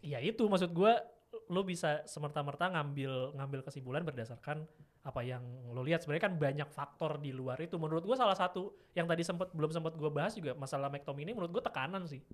Ya itu maksud gue, lo bisa semerta-merta ngambil kesimpulan berdasarkan apa yang lo lihat. Sebenarnya kan banyak faktor di luar itu. Menurut gue salah satu yang tadi belum sempat gue bahas juga masalah McTominay, menurut gue tekanan sih.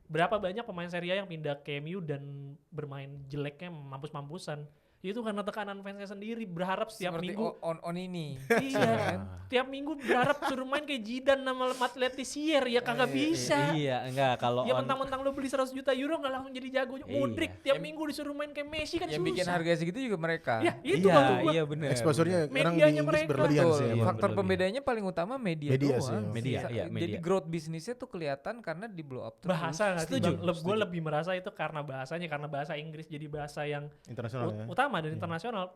Berapa banyak pemain Serie A yang pindah ke MU dan bermain jeleknya mampus-mampusan. Itu karena tekanan fansnya sendiri, berharap setiap Seperti minggu on ini. iya, tiap minggu berharap suruh main kayak Zidane sama Matletizier, ya kagak bisa. Iya, enggak kalau Ya mentang-mentang lo beli 100 juta euro gak langsung jadi jago. Modric tiap minggu disuruh main kayak Messi kan Yang susah. bikin harga segitu juga mereka. Ya itu maksud gua. iya benar. Exposure-nya sekarang di Medianya Inggris mereka. berlebihan Betul. sih. Iya, emang. Faktor berlebihan. pembedanya paling utama media Media doang. sih, media, iya, Jadi media. growth bisnisnya tuh kelihatan karena di blow up terus. Bahasa gak sih? Setuju, Gue lebih merasa itu karena bahasanya, karena bahasa Inggris jadi bahasa yang Internasional ya. utama dan internasional.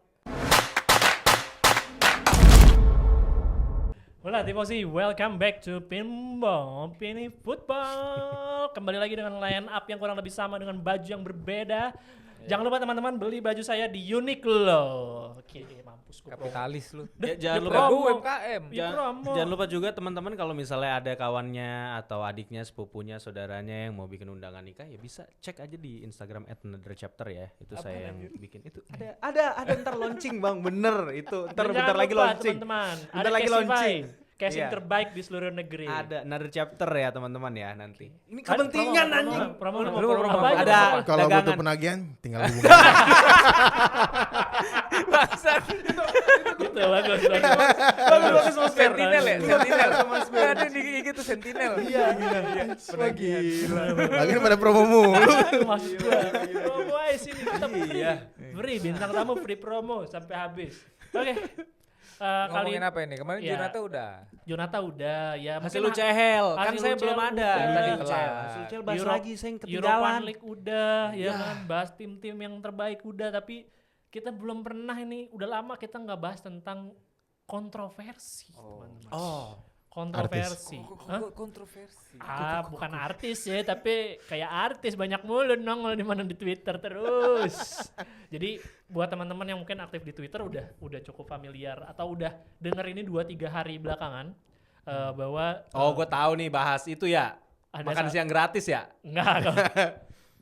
Hola Tifosi, welcome back to Pinball Pini Football. Kembali lagi dengan line up yang kurang lebih sama dengan baju yang berbeda. Jangan lupa teman-teman beli baju saya di Uniqlo. Oke, mampus gue. Kapitalis lu. Jangan Udah lupa gue UMKM. Ya, promo. Jangan lupa juga teman-teman kalau misalnya ada kawannya atau adiknya, sepupunya, saudaranya yang mau bikin undangan nikah ya bisa cek aja di Instagram @anotherchapter ya. Itu saya yang bikin. Itu ada ntar launching Bang, bener itu. Ntar Dan bentar jangan lagi lupa, launching. teman-teman. Bentar Ada lagi Casify, launching. casing Iya. terbaik di seluruh negeri. Ada another chapter ya teman-teman ya nanti. Ini Ada kepentingan promo, anjing. promo, Lu promo, mau promo. promo Apa apa? itu? Ada Kalau dagangan. butuh penagihan tinggal hubungi. Gitu, bagus. Bagus Mas Fer. Sentinel ya, Sentinel. Ada di IG tuh Sentinel. Iya. Lagi pada promo mulu. Maksud gua, promo aja sini, kita free. Iya. Free, bintang tamu free promo sampai habis. Oke. Kali Ngomongin apa ini? Kemarin Iya. Jonata udah. Jonata udah, ya Hasil mungkin UCL kan hasil saya UCL belum ada. udah. Tadi Hasil kelar. UCL bahas Euro- lagi saya yang European ketinggalan. League udah, ya kan, bahas tim-tim yang terbaik udah, tapi kita belum pernah ini, udah lama kita nggak bahas tentang kontroversi, teman-teman. Oh. Kontroversi. Hah? Kontroversi. Bukan artis ya, tapi kayak artis banyak mulu nongol di mana di Twitter terus. Jadi buat teman-teman yang mungkin aktif di Twitter udah cukup familiar atau udah denger ini 2-3 hari belakangan bahwa Gue tahu nih bahas itu ya. Ada Makan siang gratis ya. enggak.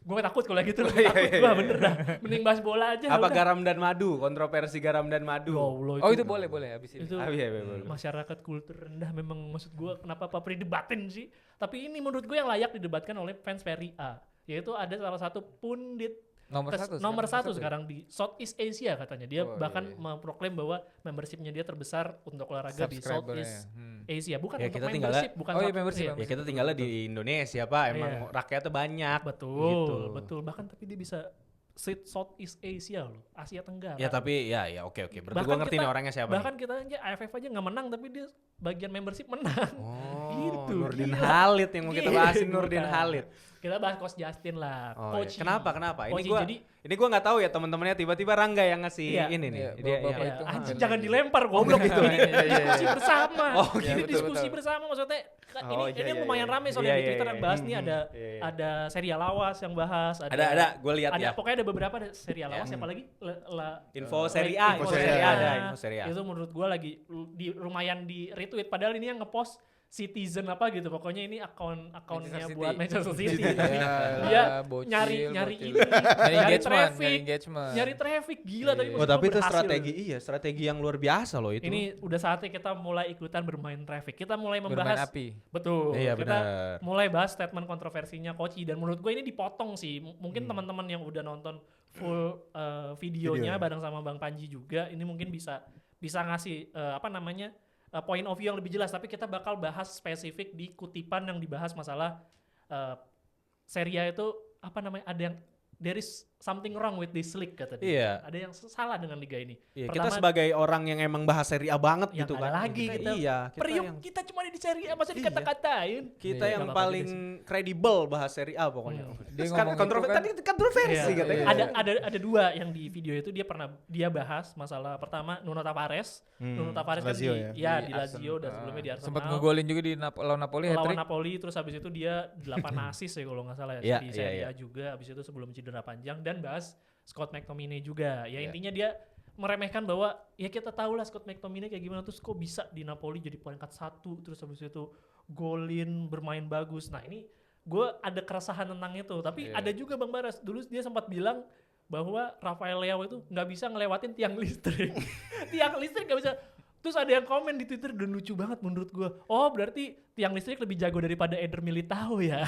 Gue takut kalau gitu, takut Iya, gue bener dah. Mending bahas bola aja. Apa udah. garam dan madu? Kontroversi garam dan madu. Ya Allah, Oh itu boleh habis ini. itu Iya, boleh. masyarakat kultur rendah memang, maksud gue kenapa Papri debatin sih, tapi ini menurut gue yang layak didebatkan oleh fans Serie A, yaitu ada salah satu pundit nomor satu sekarang di Southeast Asia katanya, dia bahkan memproklaim bahwa membershipnya dia terbesar untuk olahraga di Southeast Asia, bukan Ya, untuk kita membership, bukan Oh iya, sub- membership, iya. Ya kita tinggalnya di Indonesia Pak, emang Iya. rakyatnya banyak. Betul, Gitu. bahkan tapi dia bisa Southeast Asia loh, Asia Tenggara. Ya tapi ya oke. Berarti Bahkan gue ngerti kita- nih orangnya siapa Bahkan kita aja AFF aja nggak menang, tapi dia bagian membership menang. nih. Gitu, Nurdin gila. Halid yang mau kita bahasin, Gitu, Nurdin bukan. Halid. Kita bahas Coach Justin lah. Oh, iya. Coach. Kenapa? Ini Coach, gue jadi nggak tahu ya teman-temannya, tiba-tiba Rangga yang ngasih Iya. ini nih. Iya, Dia bapak ya, itu anjing ngambil jangan lagi. dilempar goblok gitu. Ini diskusi bersama. Oh, Ini gitu. diskusi Betul. bersama, maksudnya Oh, ini iya, lumayan iya. rame soalnya Iya, di Twitter iya, yang iya. bahas nih, ada Iya. ada serial lawas yang bahas, ada gue lihat ada ya. pokoknya ada beberapa serial lawas, siapa lagi? Info Serie A, Info info Serie Serie A. A ada, info Serie A. Itu menurut gue lagi lumayan di retweet, padahal ini yang ngepost Citizen apa gitu, pokoknya ini akunnya Manchester City. buat Manchester City. Ya, Dia bocil, nyari bocil. ini, nyari traffic, engagement. nyari traffic gila, tapi Iya. maksud Oh tapi gua itu berhasil. strategi yang luar biasa loh itu. Ini udah saatnya kita mulai ikutan bermain traffic. Kita mulai Bermain membahas, api. betul. Iya, Kita benar. mulai bahas statement kontroversinya Koci, dan menurut gue ini dipotong sih. Mungkin teman-teman yang udah nonton full videonya Video. bareng sama Bang Panji juga, ini mungkin bisa ngasih point of view yang lebih jelas. Tapi kita bakal bahas spesifik di kutipan yang dibahas masalah Serie A itu ada yang there is something wrong with this league kata dia. Iya. Ada yang salah dengan liga ini. Iya, kita Pertama, sebagai orang yang emang bahas Serie A banget ya gitu nggak ada kan. lagi kita, iya, Priuk yang kita cuma di Serie A, masa Iya. dikata-katain. kita Iya, yang nggak apa-apa paling kredibel bahas Serie A pokoknya. Dia Kan ngomong kontroversi itu kan- tadi kontroversi Iya, katanya. iya. Ada dua yang di video itu dia bahas masalah pertama Nuno Tavares. Nuno Tavares kan Lazio di ya? di Lazio dan sebelumnya di Arsenal. Sempat ngegolin juga di lawan Napoli, lawan hat-trick. Napoli, terus habis itu dia 8 assist ya kalau nggak salah ya, Iya, di iya, Serie A iya. juga, habis itu sebelum cedera panjang, dan bahas Scott McTominay juga. Ya Iya. intinya dia meremehkan bahwa ya kita tahu lah Scott McTominay kayak gimana, terus kok bisa di Napoli jadi peringkat 1, terus habis itu golin, bermain bagus. Nah ini gue ada keresahan tentang itu. Tapi Iya. ada juga Bang Baras, dulu dia sempat bilang bahwa Rafael Leao itu nggak bisa ngelewatin tiang listrik. Tiang listrik nggak bisa. Terus ada yang komen di Twitter dan lucu banget menurut gue. Oh berarti tiang listrik lebih jago daripada Eder Militao ya.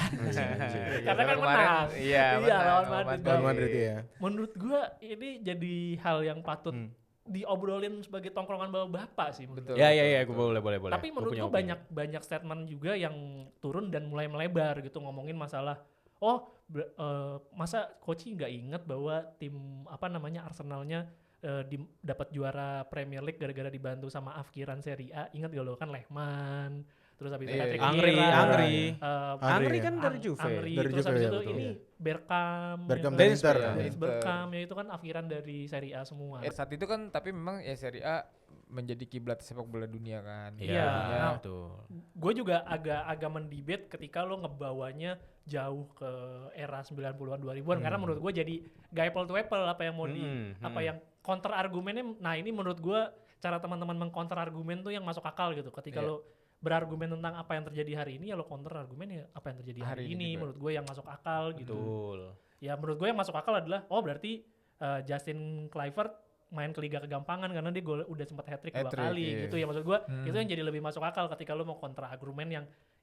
Karena kan menang. Iya, lawan Madrid. Lawan Madrid ya. Menurut gue ini jadi hal yang patut diobrolin sebagai tongkrongan bapak sih. Betul. Ya, gue boleh. Tapi Gua menurut punya gue opini. banyak statement juga yang turun dan mulai melebar gitu ngomongin masalah masa Koci nggak inget bahwa tim Arsenalnya dapat juara Premier League gara-gara dibantu sama Afkiran Serie A. Ingat gak lo kan Lehmann, terus habis itu Iya, Patrick Angri, Vieira, Angri. Angri ya. kan dari Juve. Angri, Dari terus Juve, habis ya, itu betul. ini Bergkamp, Bergkamp ya dan kan? Inter. Inter. Dennis Bergkamp ya itu kan Afkiran dari Serie A semua. Saat itu kan tapi memang ya Serie A menjadi kiblat sepak bola dunia kan. Iya. Jadinya betul. Gue juga agak mendebate ketika lo ngebawanya jauh ke era 90-an 2000-an karena menurut gue jadi gak apple to apple apa yang mau apa yang counter argumennya. Nah ini menurut gue cara teman-teman mengcounter argumen tuh yang masuk akal gitu ketika Iya. lo berargumen tentang apa yang terjadi hari ini ya lo counter argumen ya apa yang terjadi hari ini juga. menurut gue yang masuk akal gitu. Betul. Ya menurut gue yang masuk akal adalah berarti Justin Kluivert main ke liga kegampangan karena dia udah sempat hat-trick 2 Hat-trick, kali iya. gitu ya maksud gue itu yang jadi lebih masuk akal ketika lo mau kontra argumen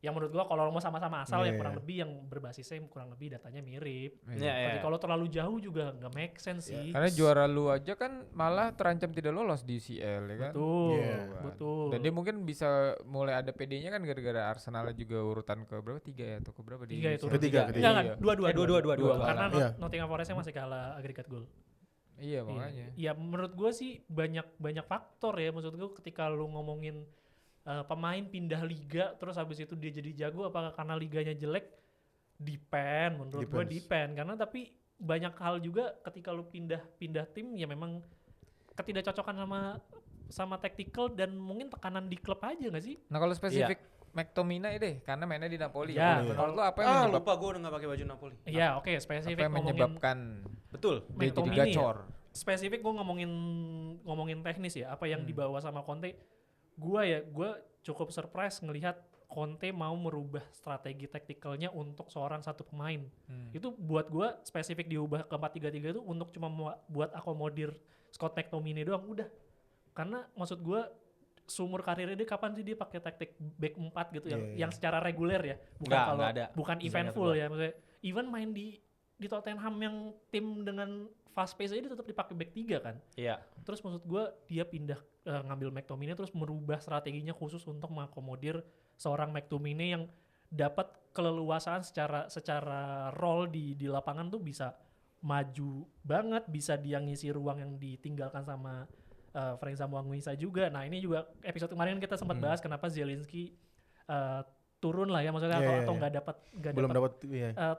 yang menurut gue kalau lo mau sama-sama asal Iya, yang kurang iya. lebih yang berbasisnya kurang lebih datanya mirip. Iya. Tapi kalau terlalu jauh juga nggak make sense sih. Karena juara lu aja kan malah terancam tidak lolos di UCL ya kan. Betul, Iya. betul. Dan dia mungkin bisa mulai ada PD-nya kan gara-gara Arsenal juga urutan ke berapa 3 ya atau ke berapa di Tiga itu. UCL? Ketiga. Enggak, Iya. dua. Karena Iya. Nottingham Forest-nya masih kalah agregat gol. Iya makanya. Ya menurut gue sih banyak faktor ya. Maksud gue ketika lu ngomongin pemain pindah liga terus habis itu dia jadi jago apakah karena liganya jelek? Menurut gue depend. Karena tapi banyak hal juga ketika lu pindah tim ya memang ketidakcocokan sama tactical dan mungkin tekanan di klub aja gak sih? Nah kalau spesifik McTominay deh karena mainnya di Napoli. Ya, Menurut lu apa yang lupa gue udah gak pakai baju Napoli. Iya oke apa spesifik yang ngomongin menyebabkan Betul. dia jadi McTominay ya? gacor? Spesifik gue ngomongin teknis ya apa yang dibawa sama Conte. Gue cukup surprise ngelihat Conte mau merubah strategi taktikalnya untuk seorang satu pemain. Itu buat gue spesifik diubah ke 4-3-3 itu untuk cuma buat akomodir Scott McTominay doang udah. Karena maksud gue seumur karirnya dia kapan sih dia pakai taktik back 4 gitu yang secara reguler ya, bukan eventful ya maksudnya. Even main di Tottenham yang tim dengan fast pace aja dia tetap dipakai back 3 kan. Iya. Terus maksud gue dia pindah ngambil McTominay terus merubah strateginya khusus untuk mengakomodir seorang McTominay yang dapat keleluasaan secara role di lapangan tuh bisa maju banget, bisa dia ngisi ruang yang ditinggalkan sama Frank Zamboanguissa juga. Nah ini juga episode kemarin kita sempat bahas kenapa Zielinski turun lah ya maksudnya atau nggak dapat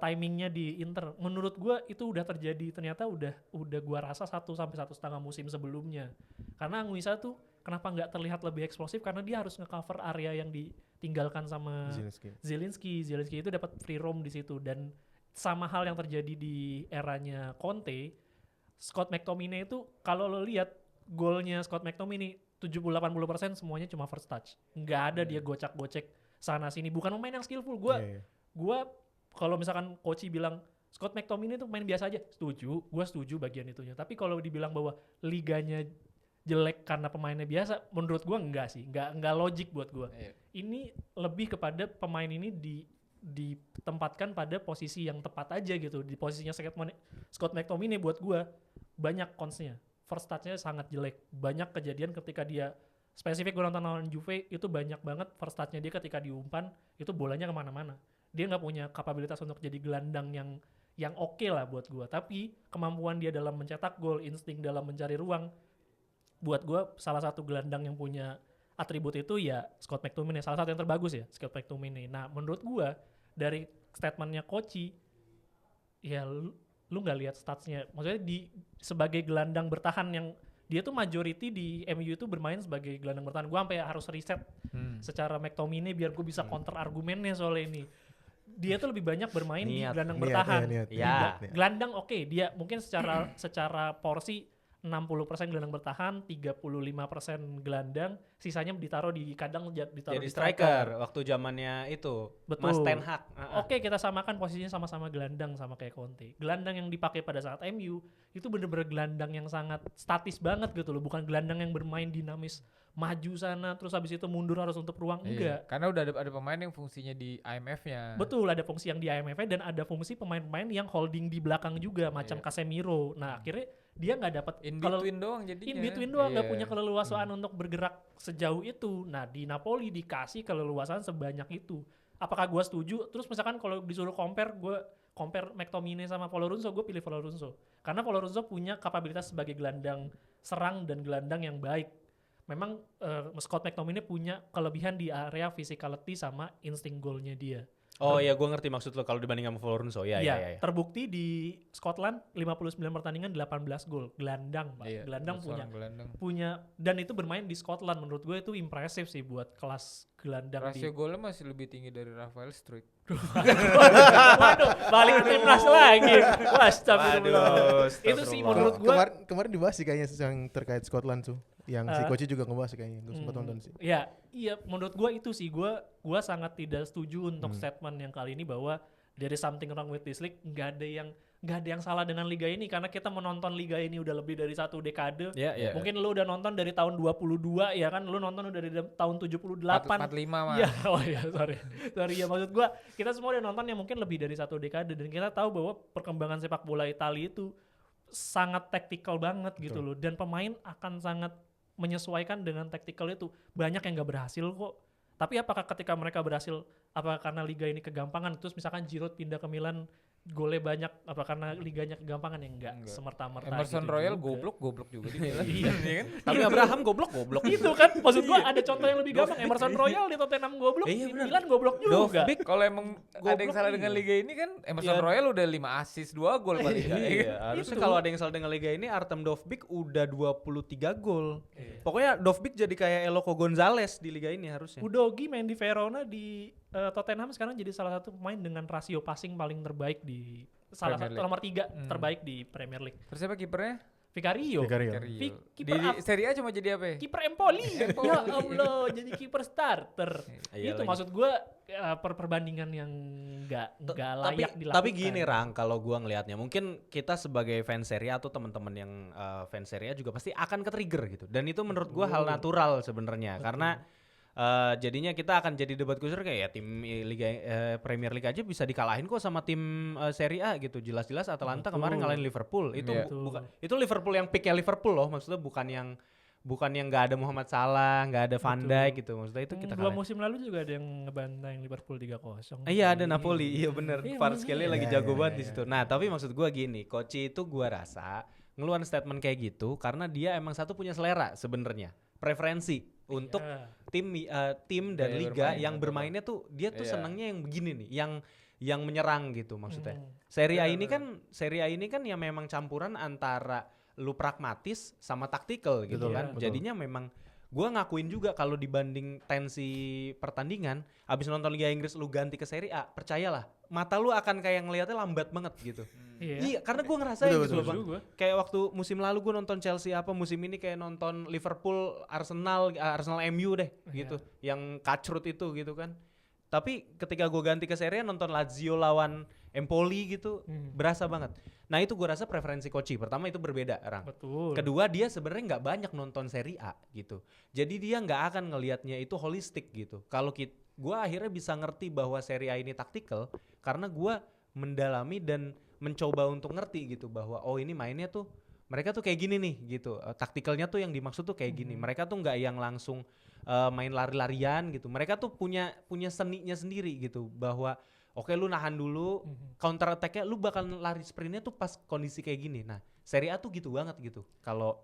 timingnya di Inter. Menurut gue itu udah terjadi ternyata udah gue rasa 1 sampai 1,5 musim sebelumnya. Karena Anguissa tuh kenapa nggak terlihat lebih eksplosif karena dia harus nge-cover area yang ditinggalkan sama Zielinski itu dapat free roam di situ. Dan sama hal yang terjadi di eranya Conte, Scott McTominay itu kalau lo lihat golnya Scott McTominay 70-80% semuanya cuma first touch. Nggak ada dia gocak-gocek sana sini. Bukan pemain yang skillful. Gue kalau misalkan Koci bilang Scott McTominay itu main biasa aja, gue setuju bagian itunya. Tapi kalau dibilang bahwa liganya jelek karena pemainnya biasa, menurut gue enggak sih. Enggak logik buat gue. Ini lebih kepada pemain ini ditempatkan pada posisi yang tepat aja gitu. Di posisinya Scott McTominay buat gue banyak cons-nya. First touch-nya sangat jelek. Banyak kejadian ketika dia spesifik gue nonton lawan Juve itu banyak banget first touch-nya dia ketika diumpan itu bolanya kemana-mana. Dia nggak punya kapabilitas untuk jadi gelandang yang oke lah buat gue. Tapi kemampuan dia dalam mencetak gol, insting dalam mencari ruang, buat gue salah satu gelandang yang punya atribut itu ya Scott McTominay. Salah satu yang terbagus ya Scott McTominay. Nah menurut gue dari statementnya Koci ya lu nggak lihat statsnya, maksudnya sebagai gelandang bertahan yang dia tuh majority di MU itu bermain sebagai gelandang bertahan. Gue sampai harus riset secara McTominay biar gue bisa counter argumennya soal ini. Dia tuh lebih banyak bermain di gelandang bertahan. Ya. Gelandang oke, dia mungkin secara porsi 60% gelandang bertahan, 35% gelandang, sisanya ditaruh di kadang ditaruh Jadi di striker waktu zamannya itu Betul. Mas Ten Hag. Oke, kita samakan posisinya sama-sama gelandang sama kayak Conte. Gelandang yang dipakai pada saat MU itu bener-bener gelandang yang sangat statis banget gitu loh, bukan gelandang yang bermain dinamis, maju sana terus habis itu mundur harus untuk ruang, enggak. Karena udah ada pemain yang fungsinya di IMF-nya. Betul, ada fungsi yang di IMF dan ada fungsi pemain-pemain yang holding di belakang juga macam Casemiro. Nah, akhirnya dia nggak dapat In between doang jadinya. in between doang, nggak Iya. punya keleluasaan untuk bergerak sejauh itu. Nah, di Napoli dikasih keleluasaan sebanyak itu. Apakah gue setuju? Terus misalkan kalau disuruh gue compare McTominay sama Folorunsho, gue pilih Folorunsho. Karena Folorunsho punya kapabilitas sebagai gelandang serang dan gelandang yang baik. Memang Scott McTominay punya kelebihan di area physicality sama insting golnya dia. Oh iya, gue ngerti maksud lo kalau dibanding sama Folorunsho. Iya. Terbukti di Scotland 59 pertandingan 18 gol. Gelandang, Pak. Iya, Gelandang seorang gelandang. punya dan itu bermain di Scotland, menurut gue itu impresif sih buat kelas gelandang Rasio golnya masih lebih tinggi dari Rafael Struijk. Waduh, balik ke timnas lagi. Wah, astagfirullah. Itu sih astagfirullah. menurut gue Kemarin dibahas sih kayaknya yang terkait Scotland tuh. Yang si Koci juga ngebahas sih kayaknya. Gue sempat nonton sih. Ya, iya menurut gue itu sih gue sangat tidak setuju untuk statement yang kali ini bahwa there is something wrong with this league. Nggak ada yang salah dengan liga ini karena kita menonton liga ini udah lebih dari 1 dekade. Iya. Mungkin lu udah nonton dari tahun 22 ya kan, lu nonton udah dari tahun 78. 45 mah. Iya, oh iya sorry ya, maksud gua kita semua udah nonton yang mungkin lebih dari 1 dekade dan kita tahu bahwa perkembangan sepak bola Italia itu sangat taktikal banget gitu loh, dan pemain akan sangat menyesuaikan dengan taktikal itu. Banyak yang gak berhasil kok. Tapi apakah ketika mereka berhasil, apa karena liga ini kegampangan? Terus misalkan Giroud pindah ke Milan, golnya banyak, apa karena liganya kegampangan? Ya enggak. Semerta-merta Emerson gitu Royal juga. goblok juga di Milan. Iya. kan? Tapi Abraham goblok. Itu kan maksud gua ada contoh yang lebih gampang. Emerson Royal di Tottenham goblok, Iya, di benar. Milan goblok juga. Dovbik kalau emang ada yang salah dengan liga ini kan Emerson Royal udah 5 assist 2 gol paling enggak. Iya, harusnya kalau ada yang salah dengan liga ini Artem Dovbik udah 23 gol. Pokoknya Dovbik jadi kayak Eloko Gonzalez di liga ini harusnya. Udogi main di Verona di Tottenham sekarang jadi salah satu pemain dengan rasio passing paling terbaik di salah Premier satu League. nomor 3 terbaik di Premier League. Terus siapa kipernya? Vicario. Di Kiper Serie A cuma jadi apa ya? kiper Empoli. Ya Allah, jadi kiper starter. Iya Itu lagi. maksud gua perbandingan yang enggak layak dilakukan. Tapi gini Rang, kalau gua ngelihatnya mungkin kita sebagai fans Serie A atau teman-teman yang fans Serie A juga pasti akan ke-trigger gitu. Dan itu menurut gua hal natural sebenarnya karena jadinya kita akan jadi debat kusir kayak ya tim Liga Premier League aja bisa dikalahin kok sama tim Serie A gitu. Jelas-jelas Atalanta kemarin ngalahin Liverpool. Itu Iya. bukan itu Liverpool yang picknya Liverpool loh, maksudnya bukan yang nggak ada Muhammad Salah, nggak ada Van Dijk gitu. Maksudnya itu kita 2 kalahin. musim lalu juga ada yang ngebantai Liverpool 3-0. Iya ada Napoli, iya bener. Iya, Kvaratskhelia lagi Iya, jago iya, banget di situ. Nah tapi maksud gua gini, Koci itu gua rasa ngeluarin statement kayak gitu karena dia emang satu punya selera sebenarnya, preferensi untuk tim dan Gaya liga bermain, yang betul. bermainnya tuh dia tuh Iya. senangnya yang begini nih, yang menyerang gitu maksudnya. Serie A ini kan yang memang campuran antara lu pragmatis sama taktikal gitu Betul, kan. betul. Jadinya memang gua ngakuin juga kalau dibanding tensi pertandingan, abis nonton Liga Inggris lu ganti ke Serie A, percayalah mata lu akan kayak ngelihatnya lambat banget gitu. Iya, karena gua ngerasain Betul, gitu loh betul. Bang. Kayak waktu musim lalu gua nonton Chelsea musim ini kayak nonton Liverpool, Arsenal MU deh gitu. Yang kacrut itu gitu kan. Tapi ketika gue ganti ke Serie A nonton Lazio lawan Empoli gitu, berasa banget. Nah itu gue rasa preferensi Koci. Pertama itu berbeda, Rang. Betul. Kedua dia sebenarnya nggak banyak nonton Serie A gitu. Jadi dia nggak akan ngelihatnya itu holistik gitu. Kalau gue akhirnya bisa ngerti bahwa Serie A ini taktikal karena gue mendalami dan mencoba untuk ngerti gitu bahwa oh ini mainnya tuh mereka tuh kayak gini nih gitu. Taktikalnya tuh yang dimaksud tuh kayak gini. Mereka tuh nggak yang langsung main lari-larian gitu. Mereka tuh punya seninya sendiri gitu bahwa oke lu nahan dulu, counter attack-nya lu bakal lari sprintnya tuh pas kondisi kayak gini. Nah, Serie A tuh gitu banget gitu. Kalau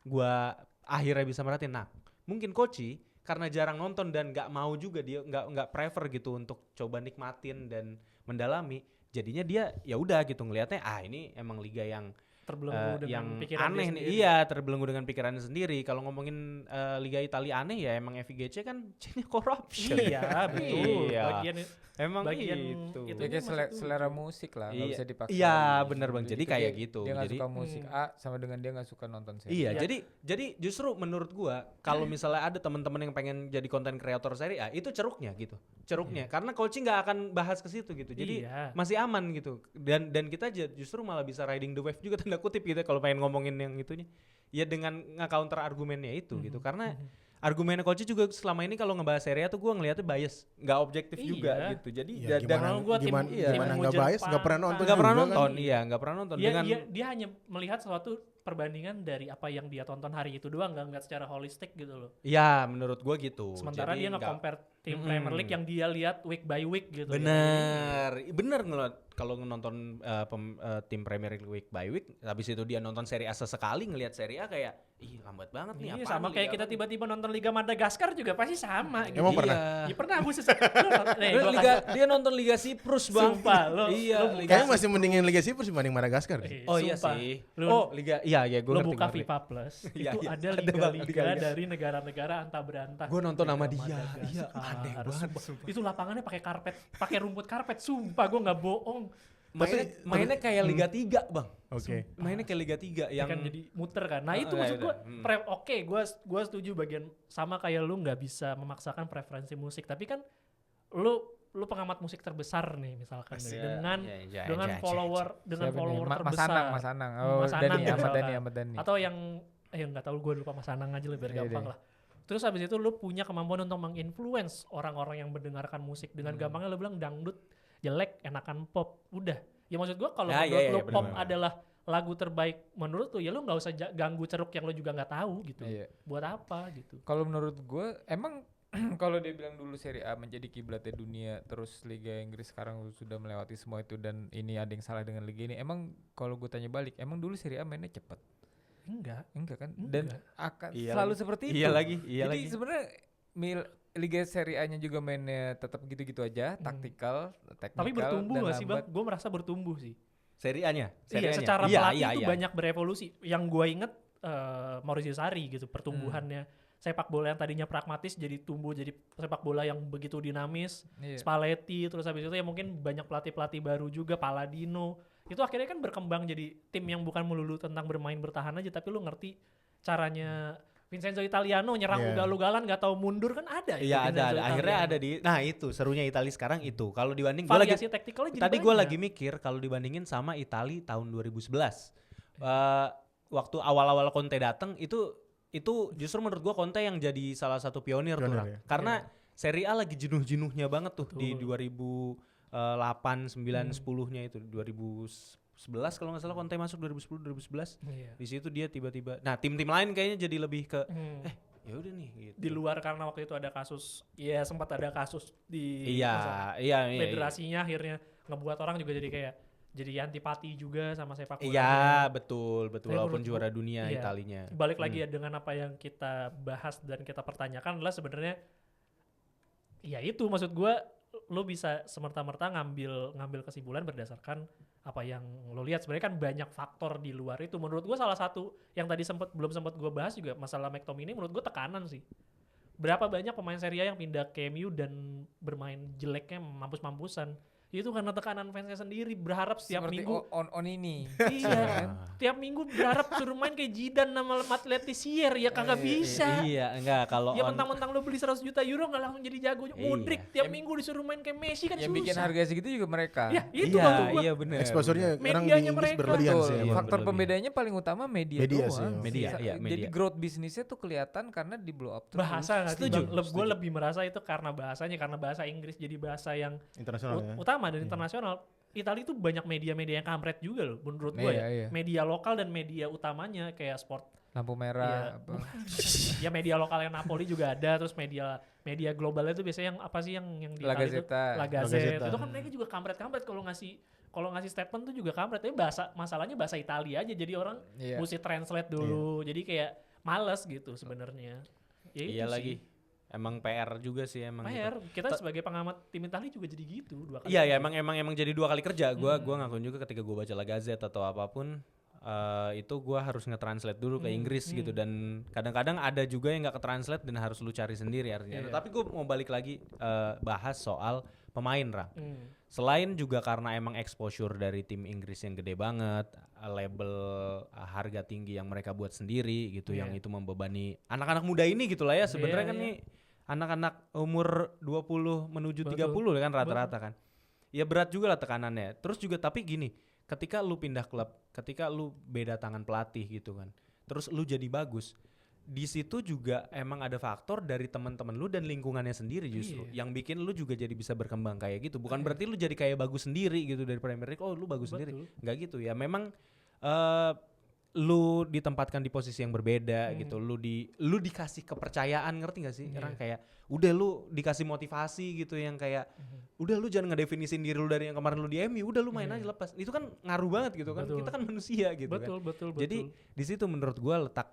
gua akhirnya bisa merhatiin, nah mungkin Koci karena jarang nonton dan nggak mau juga dia nggak prefer gitu untuk coba nikmatin dan mendalami, jadinya dia ya udah gitu ngelihatnya ini emang liga yang terbelenggu dengan yang pikiran dia aneh nih. sendiri. Iya, terbelenggu dengan pikirannya sendiri. Kalau ngomongin Liga Italia aneh ya emang FIGC kan chainnya corruption. Iya, betul. Iya. Bagian Emang bagian itu. itu. Ya kayak Maksud selera tuh. musik lah, nggak Iya. bisa dipaksa. Iya, gitu. bener Bang. Jadi Gitu, kayak dia- gitu. Dia nggak Jadi suka musik A sama dengan dia nggak suka nonton series. iya, Iya. jadi justru menurut gua kalau misalnya ada teman-teman yang pengen jadi konten kreator Serie A, itu ceruknya gitu. Ceruknya. Karena coaching nggak akan bahas ke situ gitu. Jadi Iya. masih aman gitu. Dan kita justru malah bisa riding the wave juga tanda kutip gitu kalau pengen ngomongin yang itunya. Ya dengan nge-counter argumennya itu gitu. Karena argumennya coach juga selama ini kalau ngebahas Serie A tuh gue ngelihatnya bias, nggak objektif juga Iya. gitu. Jadi Ya, gimana- gua tim- gimana tim nggak Mujer bias, nggak pernah Pangkal. nonton nggak pernah juga nonton, kan? iya nggak pernah nonton. Dia hanya melihat suatu perbandingan dari apa yang dia tonton hari itu doang, nggak ngeliat secara holistik gitu loh. ya menurut gue gitu. Sementara Jadi dia nggak- nge-compare tim Mm-mm. Premier League yang dia lihat week by week gitu. bener ngeliat kalau nonton tim Premier League week by week, habis itu dia nonton Serie A sesekali ngelihat Serie A kayak ih lambat banget nih. Iya, apaan sama nih, kayak kita apaan tiba-tiba nonton Liga Madagaskar juga pasti sama gitu. Emang nih? pernah? Iya. Ya pernah gue nih, Dia gua dia nonton Liga Siprus bang. Sumpah, lo- iya. lo Liga Kayaknya masih mendingin Liga Siprus dibanding Madagaskar. kasih- Oh iya sumpah. sih. Lu- Oh Liga, iya gue Lo ngerti. buka FIFA Plus, Iya, itu iya. ada Ada bang, liga-liga liga-liga. dari negara-negara antah berantah. Gua nonton sama Liga dia. Madagaskar. Iya, aneh banget, Sumpah. Itu lapangannya pakai karpet, pakai rumput karpet. Sumpah, gue nggak bohong. Mainnya kayak Liga 3 bang. Oke. Mainnya kayak Liga 3 Yang yang kan jadi muter kan. Nah itu Ah, maksud iya, gue, iya. oke, gue setuju bagian sama kayak lu nggak bisa memaksakan preferensi musik, tapi kan lu pengamat musik terbesar nih misalkan nih, dengan follower dengan Siapa nih? follower Mas terbesar. Anang, Mas Anang. Oh, Mas Anang Dani, misalkan. Ahmad Dhani. Atau yang nggak tahu, gue lupa Mas Anang aja lah biar Iya gampang deh. lah. Terus habis itu lu punya kemampuan untuk menginfluence orang-orang yang mendengarkan musik dengan gampangnya lu bilang dangdut jelek, enakan pop, udah. Ya maksud gue kalau Ya, menurut iya, lu iya, pop benar-benar. adalah lagu terbaik menurut lu, ya lu nggak usah ganggu ceruk yang lu juga nggak tahu gitu. Iya. Buat apa gitu? Kalau menurut gue emang kalau dia bilang dulu Serie A menjadi kiblatnya dunia, terus Liga Inggris sekarang sudah melewati semua itu dan ini ada yang salah dengan liga ini. Emang kalau gue tanya balik, emang dulu Serie A mainnya cepat? Enggak kan? Dan Enggak. akan Iya selalu lagi. seperti itu. Iya lagi, iya Jadi lagi. sebenarnya Liga Serie A-nya juga mainnya tetap gitu-gitu aja, taktikal, teknikal. Tapi bertumbuh dan gak sih bang? lambat. Gue merasa bertumbuh sih. Serie A-nya. Iya, secara pelatih itu banyak berevolusi. Yang gue inget Maurizio Sarri gitu, pertumbuhannya sepak bola yang tadinya pragmatis jadi tumbuh jadi sepak bola yang begitu dinamis. Iya. Spalletti, terus habis itu ya mungkin banyak pelatih-pelatih baru juga, Palladino. Itu akhirnya kan berkembang jadi tim yang bukan melulu tentang bermain bertahan aja, tapi lu ngerti caranya. Vincenzo Italiano nyerang Iya. ugal-ugalan gak tahu mundur kan ada itu Iya Vincenzo ada. Akhirnya Italiano. ada di. Nah itu serunya Italia sekarang itu. Kalau dibanding gua lagi variasi taktikalnya jadi tadi gue banyak. lagi mikir kalau dibandingin sama Italia tahun 2011. Waktu awal-awal Conte datang itu justru menurut gue Conte yang jadi salah satu pionir tuh. Pionir, Rak. ya. Karena Serie A lagi jenuh-jenuhnya banget tuh di Betul. 2008, 9, 10-nya itu 2011 kalau nggak salah Conte masuk 2010, 2011. Iya. Di situ dia tiba-tiba. Nah tim-tim lain kayaknya jadi lebih ke ya udah nih gitu. Di luar karena waktu itu ada kasus, ya sempat ada kasus di Iya, iya. federasinya akhirnya ngebuat orang juga jadi antipati juga sama sepak bola. Iya, betul. Tapi Walaupun menurut juara gua, dunia iya. Italinya. Balik lagi ya dengan apa yang kita bahas dan kita pertanyakan adalah sebenarnya ya itu maksud gue, lo bisa semerta-merta ngambil kesimpulan berdasarkan apa yang lo lihat. Sebenarnya kan banyak faktor di luar itu. Menurut gue salah satu yang tadi belum sempat gue bahas juga masalah McTominay, menurut gue tekanan sih. Berapa banyak pemain Serie A yang pindah ke MU dan bermain jeleknya mampus-mampusan. Itu karena tekanan fansnya sendiri, berharap setiap Seperti minggu on ini. iya, tiap minggu berharap suruh main kayak Zidane sama Atletizier, ya kagak bisa. Iya, enggak kalau Ya mentang-mentang lo beli 100 juta euro nggak langsung jadi jago. Iya. Modric tiap minggu disuruh main kayak Messi kan Yang bikin susah. harga segitu juga mereka. Ya itu iya, maksud gua. iya benar. Exposure-nya orang di Medianya Inggris mereka. berlebihan Betul. sih. Iya, emang. Faktor berlebihan. pembedanya paling utama media Media doang. sih, Media, iya, Jadi media. growth bisnisnya tuh kelihatan karena di blow up terus. Bahasa nggak sih? Setuju, Gue lebih merasa itu karena bahasanya, karena bahasa Inggris jadi bahasa yang Internasional ya. utama dan internasional. Italia itu banyak media-media yang kampret juga loh menurut gue Iya, ya. iya. Media lokal dan media utamanya kayak sport. Lampu Iya. merah. apa. Ya media lokalnya Napoli juga ada, terus media globalnya itu biasanya yang apa sih yang di La Italia itu Gazzetta. La La Gazzetta. Gazzetta. Itu kan mereka juga kampret-kampret kalau ngasih statement tuh juga kampret. Tapi masalahnya bahasa Italia aja, jadi orang Iya. mesti translate dulu. Jadi kayak males gitu sebenarnya. Ya Iya itu lagi. sih. Emang PR juga sih emang. gitu. PR. Kita sebagai pengamat tim Italia juga jadi gitu 2 kali. Iya ya emang jadi 2 kali kerja. Gua ngakuin juga ketika gua baca La Gazzetta atau apapun itu gua harus nge-translate dulu ke Inggris gitu, dan kadang-kadang ada juga yang nggak ke-translate dan harus lu cari sendiri artinya. Iya. Tapi gua mau balik lagi bahas soal pemain, Rang. Hmm. Selain juga karena emang exposure dari tim Inggris yang gede banget, label harga tinggi yang mereka buat sendiri gitu, yang itu membebani anak-anak muda ini gitulah ya. Sebenarnya kan nih anak-anak umur 20 menuju 30 kan rata-rata kan. Ya berat juga lah tekanannya. Terus juga tapi gini, ketika lu pindah klub, ketika lu beda tangan pelatih gitu kan, terus lu jadi bagus, di situ juga emang ada faktor dari teman-teman lu dan lingkungannya sendiri justru yang bikin lu juga jadi bisa berkembang kayak gitu. Bukan berarti lu jadi kayak bagus sendiri gitu dari Premier League, oh lu bagus sendiri. Enggak gitu ya. Memang lu ditempatkan di posisi yang berbeda gitu. Lu dikasih kepercayaan, ngerti gak sih? Orang kayak udah lu dikasih motivasi gitu yang kayak udah lu jangan ngedefinisin diri lu dari yang kemarin lu di MU, udah lu main aja lepas. Itu kan ngaruh banget gitu kan. Kita kan manusia gitu kan. Betul. Jadi di situ menurut gua letak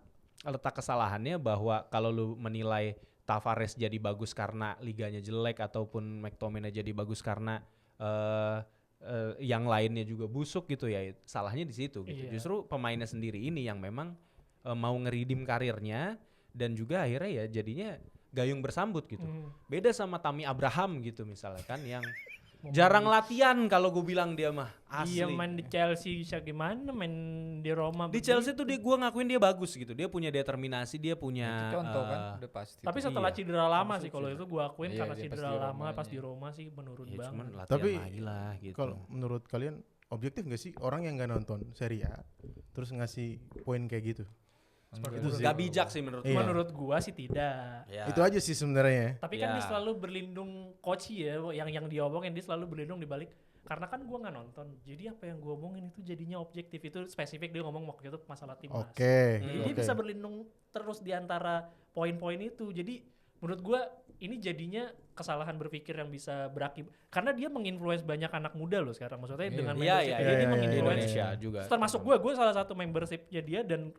kesalahannya bahwa kalau lu menilai Tavares jadi bagus karena liganya jelek ataupun McTominay jadi bagus karena yang lainnya juga busuk gitu ya, salahnya di situ gitu. Justru pemainnya sendiri ini yang memang mau ngeridim karirnya dan juga akhirnya ya jadinya gayung bersambut gitu. Beda sama Tammy Abraham gitu misalnya kan yang jarang latihan kalau gue bilang dia mah asli. Iya main di Chelsea bisa gimana, main di Roma. Di Chelsea tuh gue ngakuin dia bagus gitu. Dia punya determinasi, dia punya Itu contoh kan udah pasti. Tapi tuh. setelah cedera lama sih kalau itu gue akuin, Iya, karena dia cedera pas di lama Romanya. pas di Roma sih menurun ya cuman banget. latihan Tapi lagi lah gitu. Kalau menurut kalian objektif gak sih orang yang gak nonton Serie A terus ngasih poin kayak gitu? Enggak. Itu sih. Gak bijak sih menurut Iya. gua. Menurut gua sih tidak. Ya. Itu aja sih sebenarnya. Tapi kan Ya. dia selalu berlindung coach ya, yang diomongin dia selalu berlindung di balik karena kan gua nggak nonton. Jadi apa yang gua omongin itu jadinya objektif, itu spesifik dia ngomong waktu itu masalah timnas. Oke. Jadi dia bisa berlindung terus di antara poin-poin itu. Jadi menurut gua ini jadinya kesalahan berpikir yang bisa berakibat karena dia menginfluence banyak anak muda loh sekarang, maksudnya dengan Iya, membership iya, dia, iya, dia iya, menginfluence Indonesia juga. termasuk gue salah satu membershipnya dia dan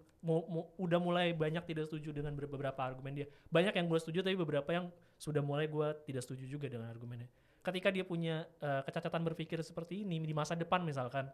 udah mulai banyak tidak setuju dengan beberapa argumen dia. Banyak yang gue setuju tapi beberapa yang sudah mulai gue tidak setuju juga dengan argumennya. Ketika dia punya kecacatan berpikir seperti ini di masa depan misalkan,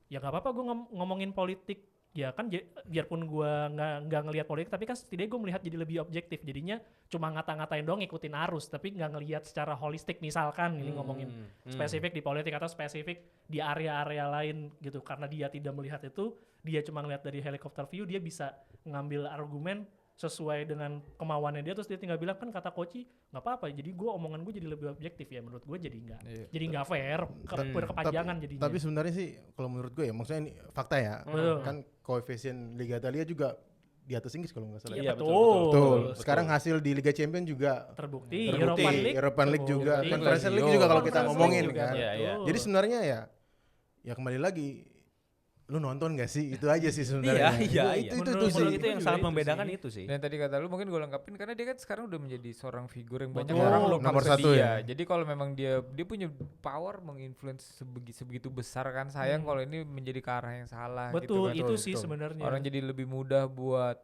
ya nggak apa-apa gue ngomongin politik. Ya kan biarpun gue nggak ngelihat politik, tapi kan setidaknya gue melihat jadi lebih objektif. Jadinya cuma ngata-ngatain doang, ngikutin arus, tapi nggak ngelihat secara holistik misalkan ini ngomongin spesifik di politik atau spesifik di area-area lain gitu. Karena dia tidak melihat itu, dia cuma ngelihat dari helikopter view, dia bisa ngambil argumen sesuai dengan kemauannya dia, terus dia tinggal bilang kan kata Koci nggak apa-apa, jadi omongan gue jadi lebih objektif. Ya menurut gue jadi nggak fair, berkepanjangan jadinya. Tapi sebenarnya sih kalau menurut gue ya, maksudnya ini fakta ya. Kan koefisien Liga Italia juga di atas Inggris kalau nggak salah. Iya, ya. betul. Sekarang hasil di Liga Champions juga Terbukti. European League juga, terbukti. Conference League juga kalau kita Conference ngomongin League juga, kan. Iya, iya. betul. Jadi sebenarnya ya kembali lagi, lu nonton gak sih? Itu aja sih sebenarnya. Iya. Itu Menurut sih. itu yang juga sangat itu membedakan sih. itu sih. Dan tadi kata lu mungkin gue lengkapin karena dia kan sekarang udah menjadi seorang figur yang banyak Betul. orang look Nomor up ke satu dia. ya. Jadi kalau memang dia punya power menginfluence sebegitu besar kan, sayang kalau ini menjadi ke arah yang salah Betul, gitu kan. itu sih sebenarnya. Orang jadi lebih mudah buat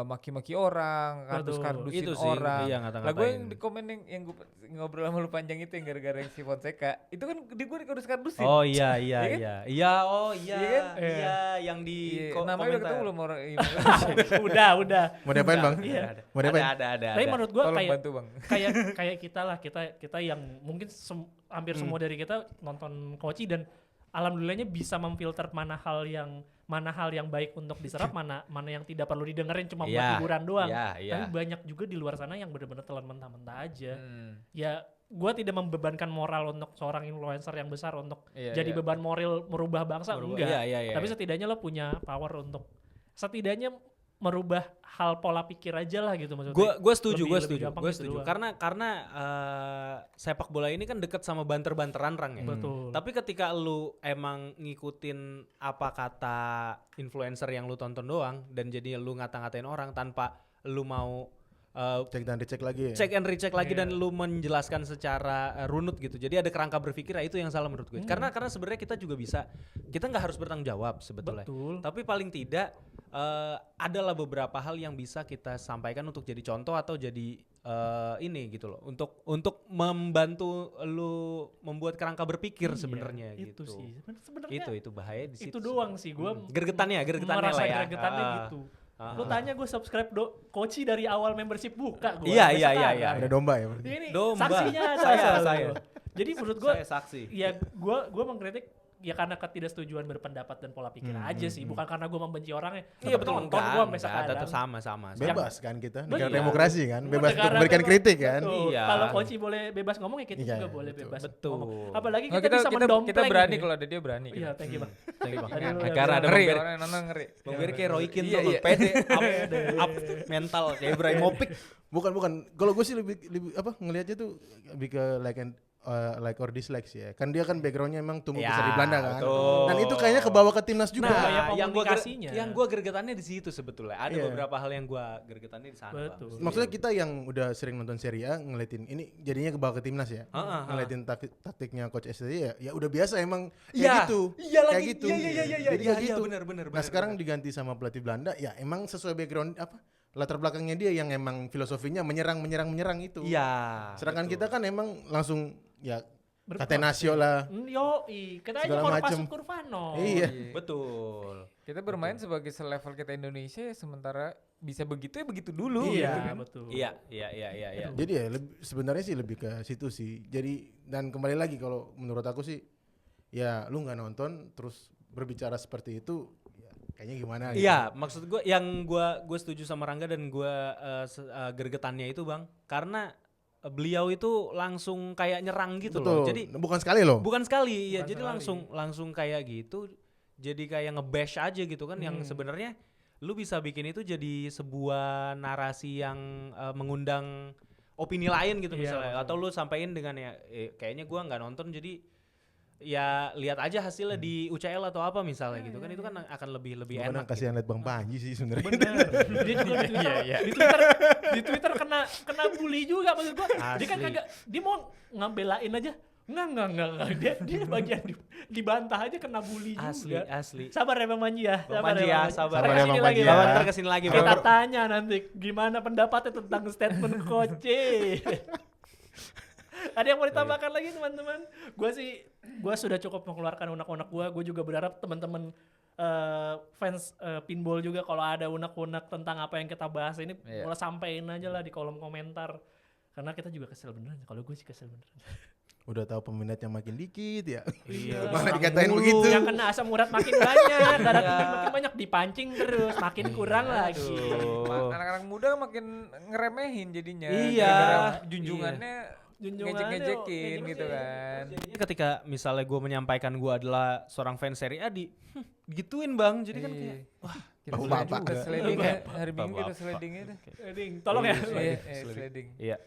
maki-maki orang, kardus-kardusin Itu sih, orang. iya, Lah gue yang ngata-ngatain. di komen yang gue ngobrol sama lu panjang itu yang gara-gara yang si Fonseca, itu kan gue dikardus-kardusin. Oh iya Iya kan? iya oh iya Iya kan? iya yang di Iya, namanya udah ketemu belum orang ini. udah. Mau diapain bang? Iya. Mau diapain? ada Tapi menurut gua Tolong kayak bantu bang. kayak kita lah, kita yang mungkin hampir semua dari kita nonton Koci dan alhamdulillahnya bisa memfilter mana hal yang baik untuk diserap, mana yang tidak perlu didengerin cuma buat Iya, hiburan doang. iya. Tapi banyak juga di luar sana yang benar-benar telan mentah-mentah aja. Hmm. Ya gua tidak membebankan moral untuk seorang influencer yang besar untuk Iya, jadi iya. beban moral merubah bangsa, enggak. Iya. Tapi setidaknya lo punya power untuk setidaknya merubah hal pola pikir aja lah gitu maksudnya. Gue setuju, Lebih gampang gue gitu setuju. doang. Karena sepak bola ini kan deket sama banter-banteran Rang ya. Betul. Tapi ketika lu emang ngikutin apa kata influencer yang lu tonton doang dan jadi lu ngata-ngatain orang tanpa lu mau Cek dan dicek lagi ya. check and recheck lagi dan lu menjelaskan secara runut gitu. Jadi ada kerangka berpikir, itu yang salah menurut gue. Karena sebenarnya kita juga kita nggak harus bertanggung jawab sebetulnya. Betul. Tapi paling tidak adalah beberapa hal yang bisa kita sampaikan untuk jadi contoh atau jadi ini gitu loh, untuk membantu lu membuat kerangka berpikir sebenarnya itu gitu. sih sebenarnya Itu bahaya di situ. itu doang sih gue Gergetannya merasa lah ya. gregetannya gitu. Lu tanya gue subscribe Koci dari awal membership buka gue. Iya. Ada domba ya berarti. Ini Domba. saksinya ada. Saya. Jadi menurut gue Saya saksi. ya gue mengkritik ya karena ketidaksetujuan berpendapat dan pola pikir aja sih, bukan karena gue membenci orangnya. Iya betul, nonton gue sampai enggak, tetap sekarang. sama. Bebas kan kita, negara Iya. demokrasi kan, bebas untuk Negara memberikan bebas. kritik kan. Betul. Iya. Kalau Koci boleh bebas ngomong ya kita Iya, juga boleh betul. bebas Betul. ngomong. Apalagi Oh, kita, bisa mendompleng. kita berani nih. kalau ada dia berani. Iya, thank you bang. Thank you, Bang. Tadi lu Negara udah ada Ngeri, Bang Berik. orang nonton ngeri. Bang Berik kayak Roy Keane Iya, tuh, iya. pede, up mental kayak Ibrahimovic. Bukan. Kalau gue sih lebih apa ngelihatnya tuh lebih ke like or dislike sih ya. Kan dia kan backgroundnya emang tumbuh besar di Belanda kan. betul. Dan itu kayaknya kebawa ke timnas juga. Gaya Nah, komunikasinya. yang gua gergetannya di situ sebetulnya. Ada Iya. beberapa hal yang gua gergetannya di sana, Betul. Bang. Maksudnya kita yang udah sering nonton Serie A ngeliatin ini jadinya kebawa ke timnas ya. Ngeliatin taktiknya coach STY ya udah biasa emang kayak gitu. Iya Kayak lagi. gitu. Iya. Jadi kayak gitu. Benar. Nah, sekarang diganti sama pelatih Belanda ya emang sesuai background apa? Latar belakangnya dia yang emang filosofinya menyerang itu. Iya. Sedangkan betul. kita kan emang langsung ya Berproses. Catenaccio lah. Yoi, kita aja Segala Korpas macem. Kurvano. Iya. Betul. Kita bermain sebagai selevel kita Indonesia ya, sementara bisa begitu ya begitu dulu. Iya, gitu kan. betul. Iya. Jadi ya sebenarnya sih lebih ke situ sih. Jadi dan kembali lagi kalau menurut aku sih ya lu nggak nonton terus berbicara seperti itu ya, kayaknya gimana gitu. Iya, maksud gue yang gue setuju sama Rangga dan gue gergetannya itu Bang, karena beliau itu langsung kayak nyerang gitu loh. Jadi bukan sekali loh. bukan sekali ya, Bukan jadi sekali. langsung kayak gitu. Jadi kayak nge-bash aja gitu kan, yang sebenarnya lu bisa bikin itu jadi sebuah narasi yang mengundang opini lain gitu Iya, misalnya, betul. atau lu sampein dengan ya kayaknya gua nggak nonton jadi ya lihat aja hasilnya di UCL atau apa misalnya gitu kan, itu kan akan lebih Bukan enak. kasihan lihat Bang Panji sih sebenarnya. Bener. Dia juga di Twitter kena bully juga maksud gua. Dia kan Asli. kagak, dia mau ngabelain aja. Enggak. Dia bagian dibantah aja kena bully juga. Asli. Sabar ya Bang Manji ya. Bang Manji ya, sabar. Sabar ya, Bang Manji ya. Bang ntar kesini lagi Bang. Kita tanya nanti gimana pendapatnya tentang statement Koce. Ada yang mau ditambahkan lagi teman-teman? Gue sudah cukup mengeluarkan unek-unek gue. Gue juga berharap teman-teman fans pinball juga kalau ada unek-unek tentang apa yang kita bahas ini boleh sampein aja lah di kolom komentar. Karena kita juga kesel beneran. Kalau gue sih kesel beneran. Udah tahu peminatnya makin dikit ya. Iya. Malah dikatain begitu. Yang kena asam urat makin banyak, darah tinggi makin banyak, dipancing terus, makin kurang lagi. Anak-anak muda makin ngeremehin jadinya. Iya. Gara-gara junjungannya Junjungannya ngejek-ngejekin ngejek-ngejekin. gitu kan. Jadinya ketika misalnya gue menyampaikan gue adalah seorang fans Serie A gituin Bang, jadi kan kayak wah Kita Bapak-bapak. juga sliding ya. Bapak-bapak. Hari Minggu kita sliding ya. Ding, tolong ya. Iya, sliding. iya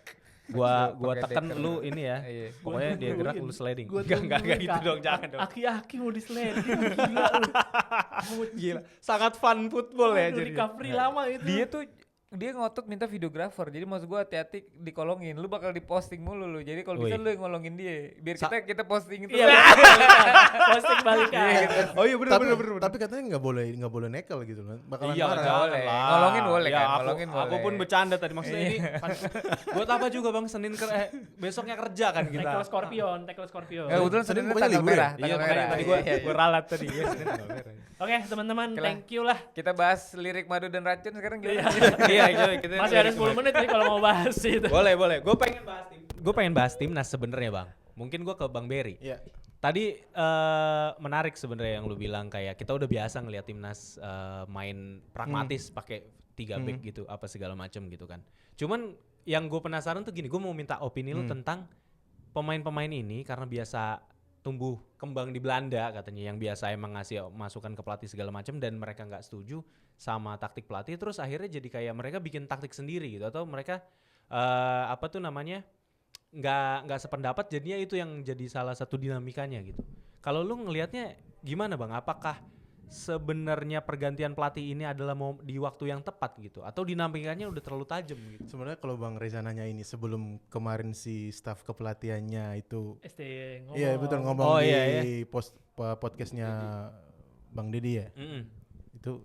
gua Pakai tekan deker. lu ini ya, Iya. pokoknya dia gerak lu sliding. Enggak gitu Kak. dong, jangan dong. Aki-aki mau di sliding, gila lu. Gila, sangat fun football ya Aduh, jadi. recovery lama itu. Dia ngotot minta videographer. Jadi maksud gua hati-hati dikolongin. Lu bakal diposting mulu lu. Jadi kalau bisa Wih. lu yang ngolongin dia. Biar kita posting itu. Iya, posting balikan. Oh iya Tapi katanya nggak boleh nekel gitu kan. Bakalan Iya, marah. jangan boleh. lah. Ngolongin boleh Ya, kan, aku- ngolongin Aku boleh. pun bercanda tadi maksudnya ini. Buat apa juga Bang besoknya kerja kan kita. Tackle Scorpion, tackle Scorpion. Ya kebetulan Senin Senin pokoknya tanggal libur ya? merah. Iya, Tanggal makanya merah. tadi Iya. gua ralat tadi. Oke, teman-teman, Oke lah. thank you lah. Kita bahas lirik Madu dan Racun sekarang gimana? Iya, kita Masih ada 10 menit nih kalau mau bahas itu. Boleh. Gue pengen bahas timnas sebenarnya Bang. Mungkin gue ke Bang Berry. Iya. Tadi menarik sebenarnya yang lu bilang kayak kita udah biasa ngelihat timnas main pragmatis pakai 3 back gitu apa segala macam gitu kan. Cuman yang gue penasaran tuh gini, gue mau minta opini lu tentang pemain-pemain ini karena biasa tumbuh kembang di Belanda katanya, yang biasa emang ngasih masukan ke pelatih segala macam dan mereka nggak setuju sama taktik pelatih, terus akhirnya jadi kayak mereka bikin taktik sendiri gitu, atau mereka apa tuh namanya nggak sependapat, jadinya itu yang jadi salah satu dinamikanya gitu. Kalau lu ngelihatnya gimana Bang? Apakah sebenarnya pergantian pelatih ini adalah mau di waktu yang tepat gitu, atau dinamikanya udah terlalu tajam gitu? Sebenarnya kalau Bang Reza nanya ini sebelum kemarin si staf kepelatihannya itu ST ngomong. iya betul ngomong Oh, di iya. podcastnya Bang Deddy ya. Mm-mm. Itu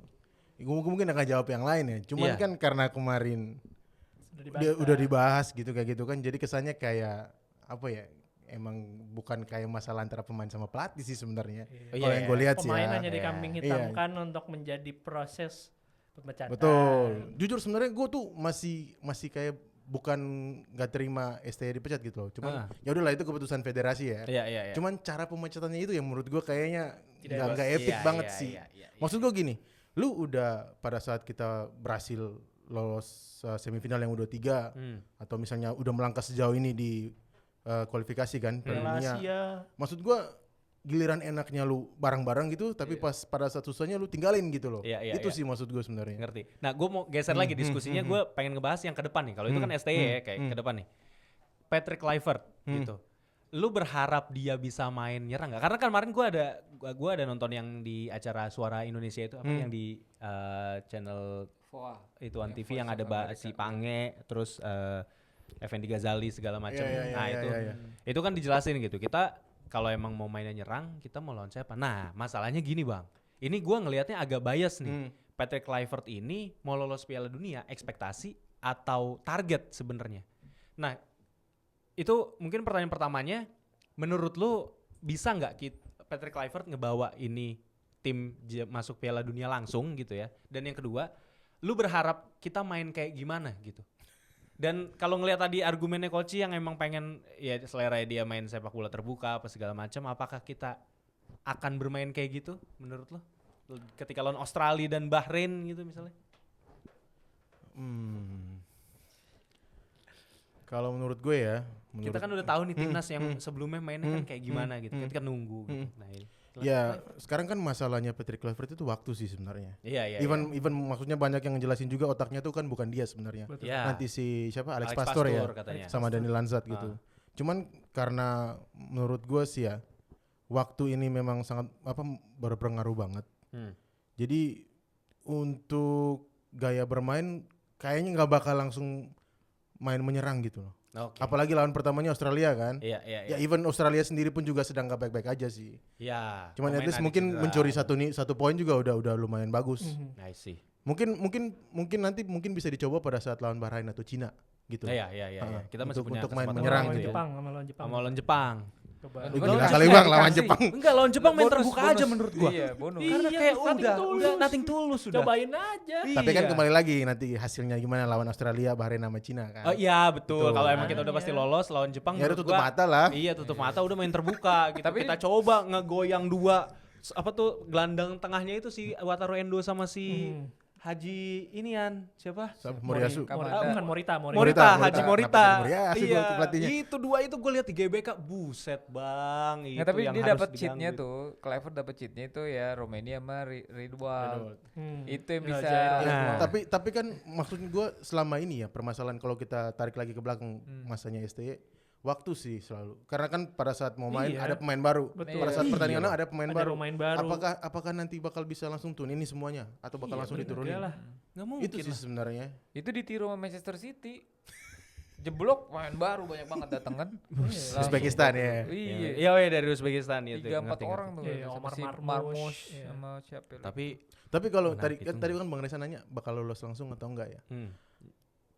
gue mungkin akan jawab yang lain ya. Cuman Iya. kan karena kemarin udah dibahas gitu kayak gitu kan. Jadi kesannya kayak apa ya? Emang bukan kayak masalah antara pemain sama pelatih sih sebenarnya. Kalau yang gue lihat sih Pemain ya. hanya dikambing hitamkan untuk menjadi proses pemecatan. Betul. Jujur sebenarnya gue tuh masih kayak bukan nggak terima STY dipecat gitu loh. Cuman ya udahlah itu keputusan federasi ya. Iya. Cuman cara pemecatannya itu yang menurut gue kayaknya nggak epic Iya, banget iya, sih. iya. Maksud gue gini, lu udah pada saat kita berhasil lolos semifinal yang udah 3 atau misalnya udah melangkah sejauh ini di kualifikasi kan Piala Dunia. Asia. Maksud gua giliran enaknya lu bareng-bareng gitu tapi pas pada saat susahnya lu tinggalin gitu loh. Iya, Itu iya. sih maksud gua sebenarnya. Ngerti. Nah, gue mau geser lagi diskusinya. Gue pengen ngebahas yang ke depan nih. Kalau itu kan STY ya, kayak ke depan nih. Patrick Kluivert gitu. Lu berharap dia bisa main nyerang nggak? Karena kan kemarin gue ada nonton yang di acara Suara Indonesia itu apa yang di channel itu One TV yang ada si Pange, terus Effendi Ghazali segala macam. Nah itu kan dijelasin gitu. Kita kalau emang mau mainnya nyerang, kita mau lawan siapa? Nah masalahnya gini bang, ini gue ngelihatnya agak bias nih. Patrick Kluivert ini mau lolos Piala Dunia, ekspektasi atau target sebenarnya. Nah itu mungkin pertanyaan pertamanya, menurut lu bisa nggak Patrick Kluivert ngebawa ini tim masuk Piala Dunia langsung gitu ya? Dan yang kedua, lu berharap kita main kayak gimana gitu? Dan kalau ngelihat tadi argumennya Koci yang emang pengen ya selera dia main sepak bola terbuka apa segala macam, apakah kita akan bermain kayak gitu menurut lo? Ketika lawan Australia dan Bahrain gitu misalnya? Kalau menurut gue ya, Kita kan udah tahu nih timnas yang sebelumnya mainnya kan kayak gimana gitu. Kita kan nunggu gitu. Nah, ya sekarang kan masalahnya Patrick Kluivert itu waktu sih sebenarnya. Iya. Even maksudnya banyak yang ngejelasin juga otaknya tuh kan bukan dia sebenarnya. Ya. Nanti si siapa Alex Alex Pastor ya katanya. sama Dani Lanzat gitu. Cuman karena menurut gue sih ya waktu ini memang sangat berpengaruh banget. Jadi untuk gaya bermain kayaknya nggak bakal langsung main menyerang gitu loh. Okay. Apalagi lawan pertamanya Australia kan. Iya. Ya even Australia sendiri pun juga sedang gak baik-baik aja sih. Iya. Cuman at least mungkin mencuri satu poin juga udah lumayan bagus. I see. Mungkin nanti bisa dicoba pada saat lawan Bahrain atau Cina gitu. Iya. Kita masih punya untuk main kesempatan menyerang gitu gitu. ya. Sama lawan Jepang. Coba. Gila kali bang lawan Jepang. Enggak, lawan Jepang main terbuka aja menurut gua. Iya, bonus. Karena kayak udah nothing tulus sudah. Cobain aja. Tapi kan kembali lagi nanti hasilnya gimana lawan Australia, Bahrain sama Cina kan. Oh iya betul. Kalau emang kita udah pasti lolos lawan Jepang Ya menurut tutup gua, mata lah. Iya tutup mata udah main terbuka gitu. Tapi kita coba ngegoyang dua gelandang tengahnya itu si Wataru Endo sama si Haji inian siapa? Moriyasu. Bukan Morita. Haji Morita. Moriyasu Iya. pelatihnya. Itu dua itu gue lihat di GBK, buset bang. Nah, Itu tapi yang dia harus dapat cheatnya diganggu. tuh, Kluivert dapat cheatnya itu ya Romania sama Ridwan. Itu yang Ya, bisa. Nah. Tapi kan maksud gue selama ini ya permasalahan kalau kita tarik lagi ke belakang masanya STY waktu sih selalu. Karena kan pada saat mau main Iya. ada pemain baru. Betul. Pada saat pertandingan ada pemain Ada baru. pemain baru. Apakah nanti bakal bisa langsung turun ini semuanya atau bakal langsung diturunin? Lah. Nggak mungkin Itu sih lah. sebenarnya. Itu ditiru sama Manchester City. Jeblok main baru banyak banget datang kan. Uzbekistan ya. Iya. Iya dari Uzbekistan itu. 3-4 orang tuh. Iya, Omar Seperti Marmush. Iya. sama siapa. Tapi Kalau Menarik tadi itu. tadi kan Bang Reza nanya bakal lolos langsung atau enggak ya? hmm.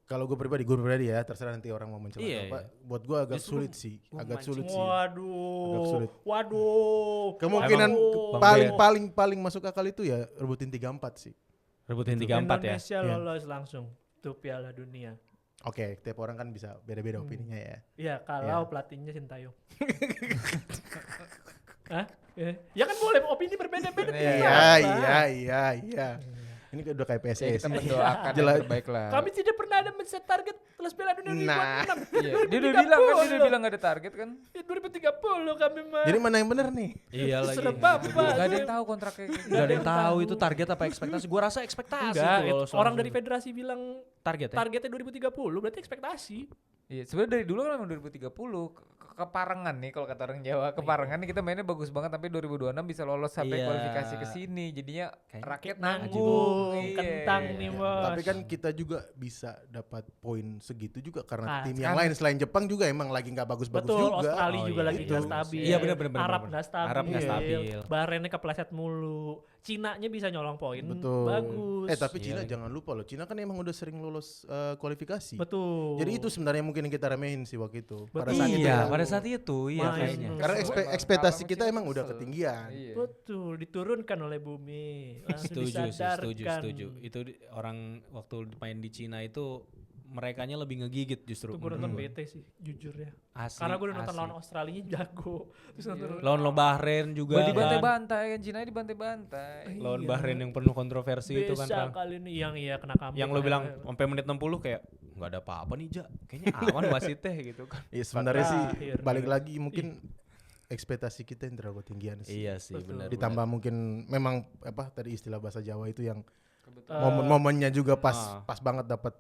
Kalau gue pribadi ya terserah nanti orang mau mencela Iya, apa. iya. Buat gue agak Justru sulit sih, agak mancing. sulit sih. Agak sulit. Waduh. Kemungkinan Bang paling masuk akal itu ya rebutin 3-4 sih. rebutin 3-4 ya. Indonesia lolos langsung tuh Piala Dunia. Oke, tiap orang kan bisa beda-beda opininya ya. Iya, kalau pelatihnya Sintayong. Hah? Ya kan boleh opini berbeda-beda. Iya. Ini udah kayak PSS. Kita mendoakan yang Jelas. terbaik lah. Kami tidak pernah ada men-set target lolos Piala Dunia 2026. Iya, dia udah bilang kan, dia udah bilang gak ada target kan. 2030 kami mah. Jadi mana yang benar nih? Iya lagi. Serem Bapak. Gak ada yang tahu kontraknya. Gak ada yang tahu itu target apa ekspektasi. Gua rasa ekspektasi Enggak, tuh lolos orang langsung. dari federasi bilang target ya. targetnya 2030 berarti ekspektasi. Iya, sebenarnya dari dulu kan memang 2030 keparengan nih kalau kata orang Jawa. Keparengan nih kita mainnya bagus banget tapi 2026 bisa lolos sampai Iya. kualifikasi ke sini. Jadinya Kayaknya rakyat Nanggung, nanggung. kentang nih bos. Tapi kan kita juga bisa dapat poin segitu juga karena Ah, tim yang lain selain Jepang juga emang lagi nggak bagus-bagus betul, juga. Australia Oh, juga iya, lagi itu. nggak stabil. Iya, benar. Arab nggak stabil. Arab nggak stabil. Bahrainnya kepleset mulu. Cinanya bisa nyolong poin, Betul. bagus. Tapi Iya Cina lagi. jangan lupa loh. Cina kan emang udah sering lolos kualifikasi. Betul. Jadi itu sebenarnya mungkin yang kita remehin sih waktu itu. Betul. saat itu Iya, ya. pada saat itu iya Main. kayaknya. Karena Emang ekspektasi kalah kita sama emang Cina udah kesel. ketinggian. Iya. Betul, diturunkan oleh bumi. Langsung Setuju sih, disadarkan. setuju. Itu orang waktu main di Cina itu merekanya lebih ngegigit justru. Itu gue nonton menurut bete sih, jujur ya. gua. Asli, Karena gue udah nonton asli. lawan Australia jago. Terus nonton Lawan Bahrain juga. Gua kan. dibantai-bantai kan, Cina dibantai-bantai. Lawan Iya. Bahrain yang penuh kontroversi itu kan. Bisa Ram. kali ini yang kena comeback. Yang lo bilang akhir. sampai menit 60 kayak nggak ada apa-apa nih, Ja. Kayaknya aman wasitnya gitu kan. Iya sebenarnya sih Terakhir. balik lagi mungkin ekspektasi kita yang terlalu tinggian sih. Iya sih, Betul. benar. Ditambah mungkin memang apa tadi istilah bahasa Jawa itu yang Eh, momen-momennya juga pas Ah. pas banget dapat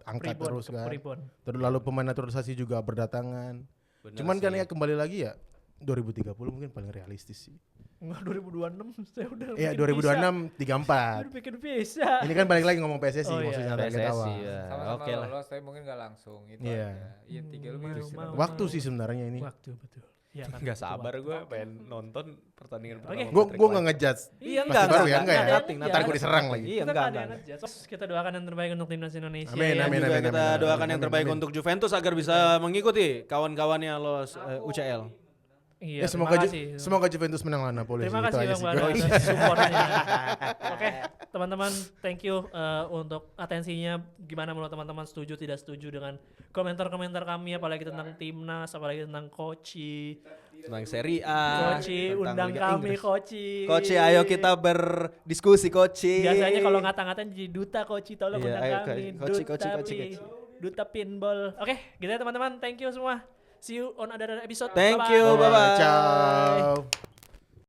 angka Pribon, terus kan. Pribon. Terus lalu pemain naturalisasi juga berdatangan. Benar Cuman kan sih. ya kembali lagi ya 2030 mungkin paling realistis sih. Enggak 2026 saya udah Iya bikin 2026 Udah 34. bikin bisa. Ini kan balik lagi ngomong PSSI Oh, iya. maksudnya target PSSI awal. ya. Sama-sama Oke lah. lolos tapi mungkin gak langsung itu Iya. aja. Iya 3 lebih Mau, istirahat. mau. Waktu sih sebenarnya ini. Waktu betul. Ya, kan, Nggak betul sabar waktu. gue pengen nonton pertandingan Oke. pertama. Gue Patrick nggak White. ngejudge. Iya Enggak, enggak baru ya, enggak ya? nothing, Ntar gue diserang lagi. Iya Kita enggak kan enggak. yang aja. Kita doakan yang terbaik untuk timnas Indonesia. Amin, ya. amin, Juga amin, kita amin, doakan amin, yang terbaik amin. untuk Juventus agar bisa mengikuti kawan-kawannya lolos UCL. Iya, Ya semoga terima kasih. semoga Juventus menang lawan Napoli. Terima sih. Itu kasih aja Bang sih Bara gua. atas supportnya. Oke, teman-teman, thank you untuk atensinya. Gimana menurut teman-teman, setuju tidak setuju dengan komentar-komentar kami, apalagi tentang timnas, apalagi tentang Koci. Tentang Serie A. Koci, tentang undang Liga kami Inggris. Koci. Koci, ayo kita berdiskusi Koci. Biasanya kalau ngata-ngatain jadi duta Koci, tolong Iya, undang ayo, kami. Koci, Duta Koci, Koci, Pi. Koci. Duta pinball. Oke, gitu ya teman-teman. Thank you semua. See you on other episode. Thank Bye-bye. you, bye-bye. Ciao.